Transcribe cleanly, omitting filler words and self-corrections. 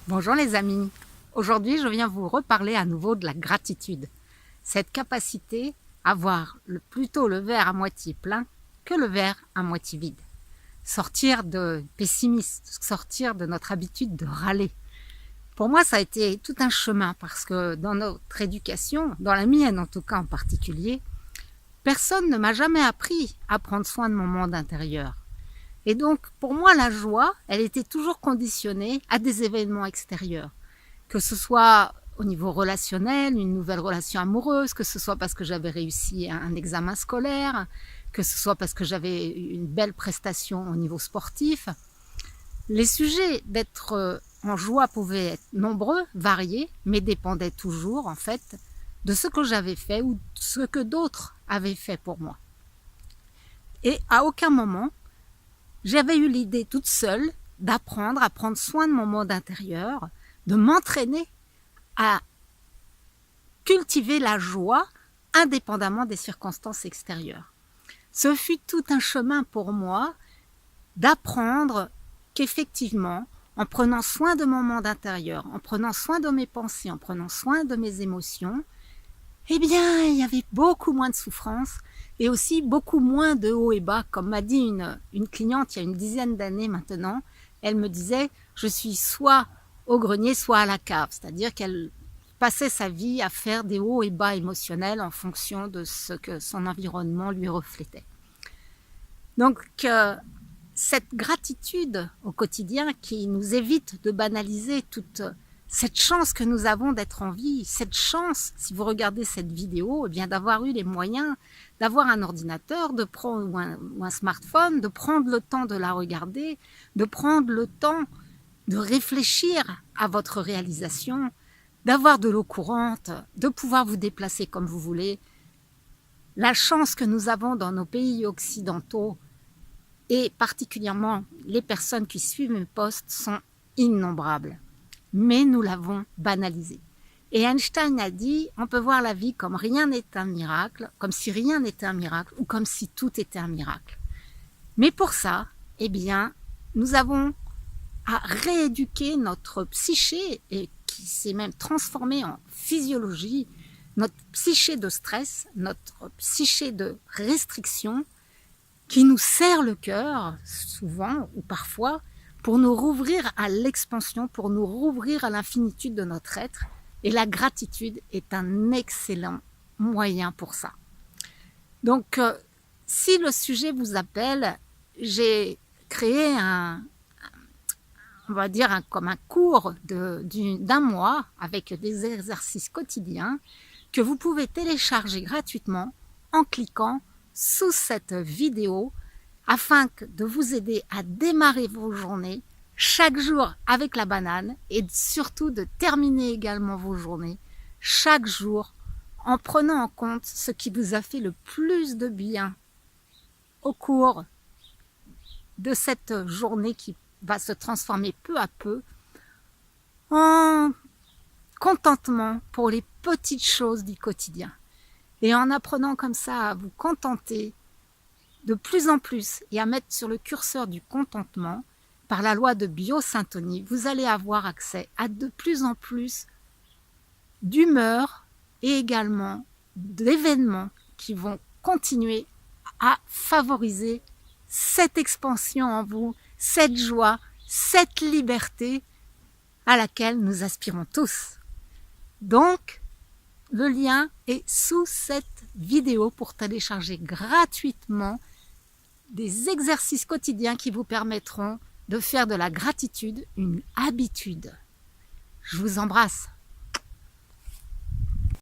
Bonjour les amis, aujourd'hui je viens vous reparler à nouveau de la gratitude. Cette capacité à voir plutôt le verre à moitié plein que le verre à moitié vide. Sortir de pessimiste, sortir de notre habitude de râler. Pour moi ça a été tout un chemin parce que dans notre éducation, dans la mienne en tout cas en particulier, personne ne m'a jamais appris à prendre soin de mon monde intérieur. Et donc, pour moi, la joie, elle était toujours conditionnée à des événements extérieurs. Que ce soit au niveau relationnel, une nouvelle relation amoureuse, que ce soit parce que j'avais réussi un examen scolaire, que ce soit parce que j'avais une belle prestation au niveau sportif. Les sujets d'être en joie pouvaient être nombreux, variés, mais dépendaient toujours, en fait, de ce que j'avais fait ou de ce que d'autres avaient fait pour moi. Et à aucun moment, j'avais eu l'idée toute seule d'apprendre à prendre soin de mon monde intérieur, de m'entraîner à cultiver la joie indépendamment des circonstances extérieures. Ce fut tout un chemin pour moi d'apprendre qu'effectivement, en prenant soin de mon monde intérieur, en prenant soin de mes pensées, en prenant soin de mes émotions, eh bien, il y avait beaucoup moins de souffrance et aussi beaucoup moins de hauts et bas. Comme m'a dit une cliente il y a une dizaine d'années maintenant, elle me disait « je suis soit au grenier, soit à la cave ». C'est-à-dire qu'elle passait sa vie à faire des hauts et bas émotionnels en fonction de ce que son environnement lui reflétait. Donc, cette gratitude au quotidien qui nous évite de banaliser toute cette chance que nous avons d'être en vie, cette chance, si vous regardez cette vidéo, eh bien d'avoir eu les moyens d'avoir un ordinateur, de prendre ou un smartphone, de prendre le temps de la regarder, de prendre le temps de réfléchir à votre réalisation, d'avoir de l'eau courante, de pouvoir vous déplacer comme vous voulez. La chance que nous avons dans nos pays occidentaux et particulièrement les personnes qui suivent mes posts sont innombrables. Mais nous l'avons banalisé. Et Einstein a dit, on peut voir la vie comme rien n'est un miracle, comme si rien n'était un miracle, ou comme si tout était un miracle. Mais pour ça, eh bien, nous avons à rééduquer notre psyché, et qui s'est même transformée en physiologie, notre psyché de stress, notre psyché de restriction, qui nous serre le cœur, souvent ou parfois, pour nous rouvrir à l'expansion, pour nous rouvrir à l'infinitude de notre être. Et la gratitude est un excellent moyen pour ça. Donc, si le sujet vous appelle, j'ai créé on va dire comme un cours d'un mois avec des exercices quotidiens que vous pouvez télécharger gratuitement en cliquant sous cette vidéo afin de vous aider à démarrer vos journées chaque jour avec la banane et surtout de terminer également vos journées chaque jour en prenant en compte ce qui vous a fait le plus de bien au cours de cette journée qui va se transformer peu à peu en contentement pour les petites choses du quotidien. Et en apprenant comme ça à vous contenter de plus en plus et à mettre sur le curseur du contentement, par la loi de biosyntonie, vous allez avoir accès à de plus en plus d'humeurs et également d'événements qui vont continuer à favoriser cette expansion en vous, cette joie, cette liberté à laquelle nous aspirons tous. Donc, le lien est sous cette vidéo pour télécharger gratuitement des exercices quotidiens qui vous permettront de faire de la gratitude une habitude. Je vous embrasse.